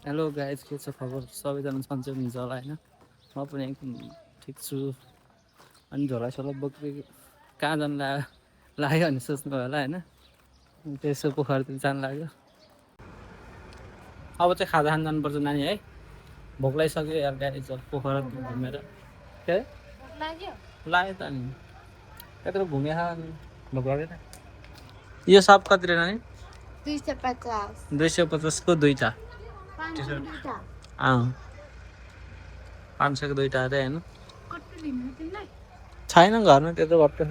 Hello guys, के छ खबर? सबैजना सन्चै हुनुहुन्छ होला होइन? म पनि एकदम ठिक छु। अनि झोलासोला बोक्दै कहाँ जानु लाग्यो भने सोच्नुभयो होला होइन? त्यसो पोखरतिर जानु लाग्यो। अब चाहिँ खाजा खान जानुपर्छ नानी है। भोक लागिसक्यो यार गाइज, पोखरातिर घुमेर। के लाग्यो त नि यत्रो घुमेर भोक लाग्दैन। यो सब कति रे नानी? 250 250 को दुईटा? 500 दुईटा अँ 500 को दुईटा अरे होइन? कट्टु लिनु तिमीलाई छैन घरमा त्यत्रो घट्टो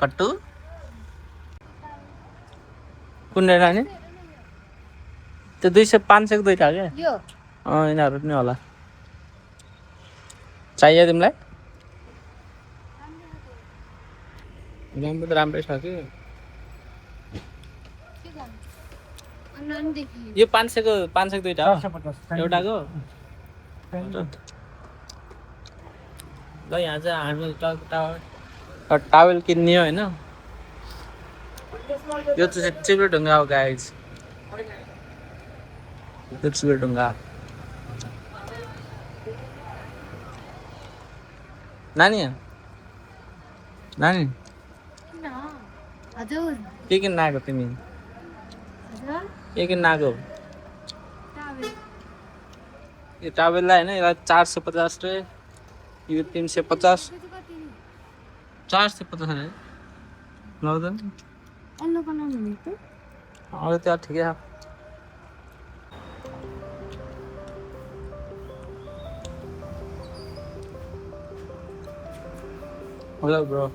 कट्टु कुन रे नानी? त्यो 500 को दुईटा क्या? यो यिनीहरू पनि होला। चाहियो तिमीलाई? राम्रो त राम्रै छ कि। यो 500 को दुईटा हो एउटाको? ल यहाँ चाहिँ हामी टावेल किन्ने हो होइन? यो चाहिँ चिप्लेढुङ्गा हो गाइज, यो चिप्लेढुङ्गा। नानी नानी हजुर के किन्न आएको तिमी? हजुर के किन्न आएको? टावेल यो टावेललाई होइन, यसलाई 450 रे, यो 350। 450 अरे लाउँदैन अन्य बनाउनु भनेको अरू त्यो ठिकै छ। Hello bro.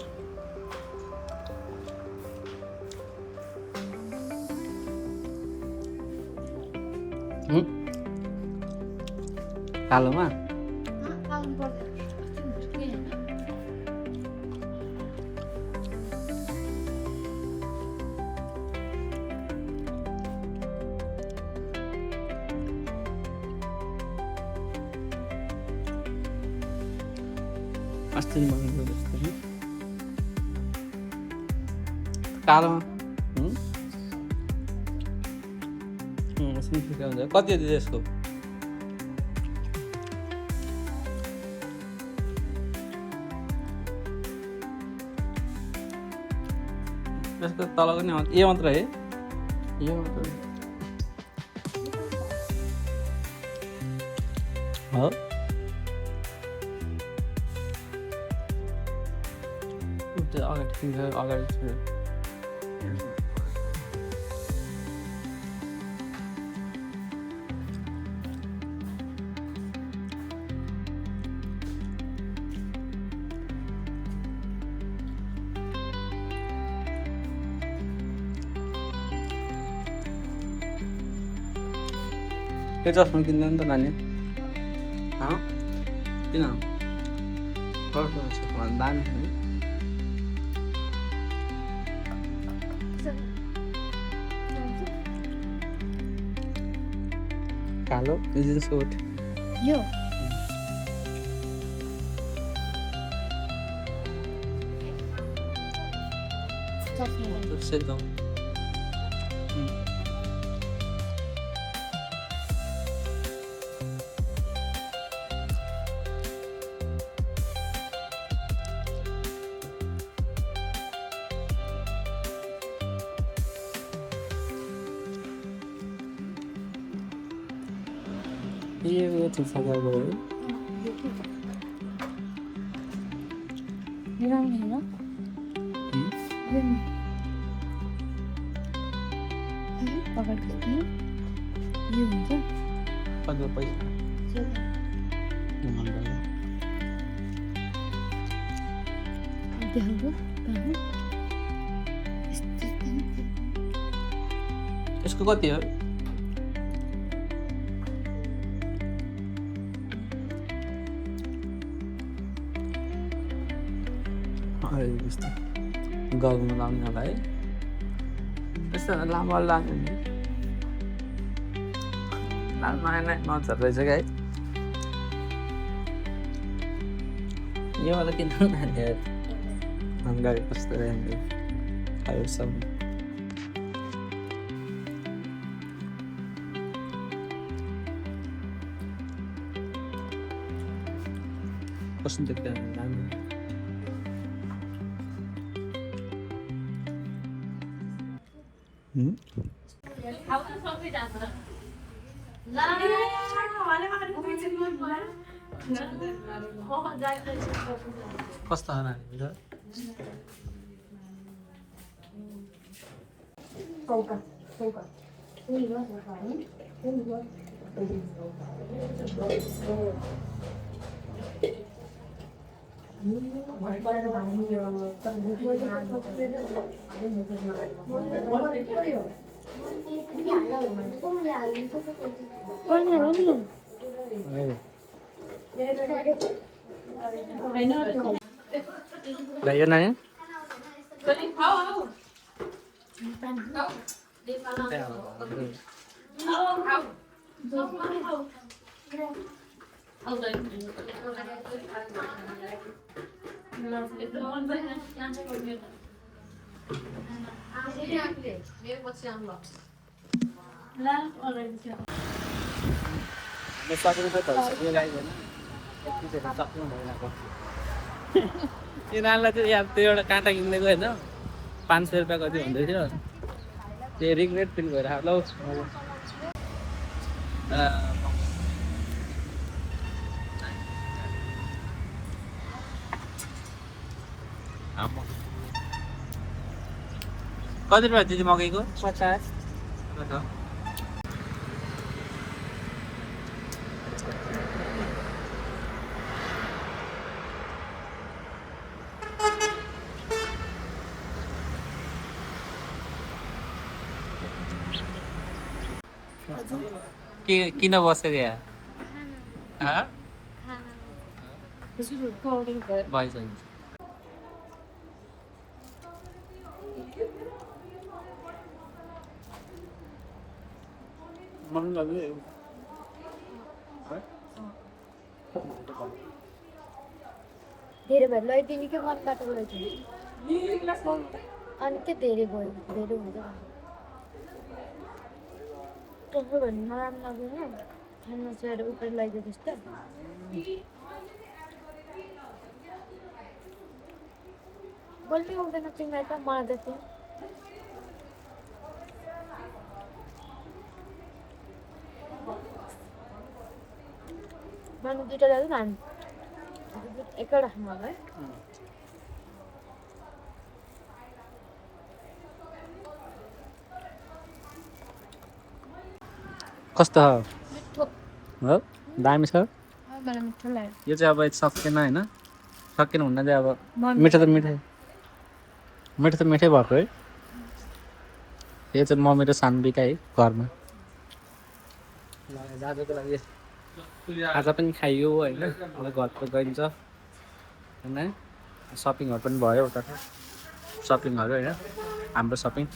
कालोमा पाउनु पर्दैन अस्ति मगाएको जस्तो कि कालोमा ठिकै हुन्छ। कति हो यसको? यसको तलको नि यो मात्र है? यो मात्र हो? त्यो अगाडि त्यो चस्मा किन्दैन त नानी? किन दामी छ नि? कालो जिन्स कोट यो सेतो ये ठिक छ गयो। यो हुन्छ कति पैसा? यसको कति हो? यस्तो गाउनमा लाउने होला है? यस्तो लामो लाने नि नयाँ नजर रहेछ क्या है? यो वाला किन गाडी कस्तो सब कस्तो देख्दैन राम्रो कस्तो खाना Gaya nanya? यो नानीलाई चाहिँ याद त्यो एउटा काँटा किनिदिएको होइन 500 रुपियाँ कति हुँदै थियो त्यो रिग्रेट फिल भइरहेको ल कति रुपियाँ दिदी मकैको 50 किन बसेको यहाँ भइस धेरै भयो लैदिने के मनबाट लैदिने अनि के धेरै भयो धेरै हुन्छ त्यसो भने नराम्रो लाग्दैन खाना चाहिँ उपर लगाइदिएपछि त बोल्नै आउँदैन तिमीलाई त मलाई जति मैले दुइटा ल्याएको हामी एकैवटा खानु होला है कस्तो मिठो हो दामी छ मलाई मिठो लाग्यो यो चाहिँ अब सकिएन होइन सकिएन हुन चाहिँ अब मम्मी मिठो त मिठै भएको है यो चाहिँ मम्मी र सानविका है घरमा आजको लागि आज पनि खाइयो होइन अब घर त गइन्छ होइन सपिङहरू पनि भयो उता सपिङहरू होइन हाम्रो सपिङ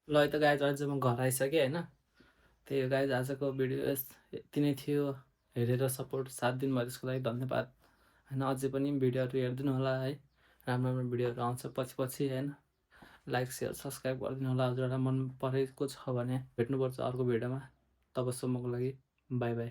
ल त गाइज अझ म घर आइसकेँ होइन त्यही हो गाइज आजको भिडियो यति नै थियो हेरेर सपोर्ट साथ दिनुभयो त्यसको लागि धन्यवाद होइन अझै पनि भिडियोहरू हेरिदिनु होला है राम्रो राम्रो भिडियोहरू आउँछ पछि होइन लाइक सेयर सब्सक्राइब गरिदिनु होला हजुरहरूलाई मन परेको छ भने भेट्नुपर्छ अर्को भिडियोमा तबसम्मको लागि बाई बाई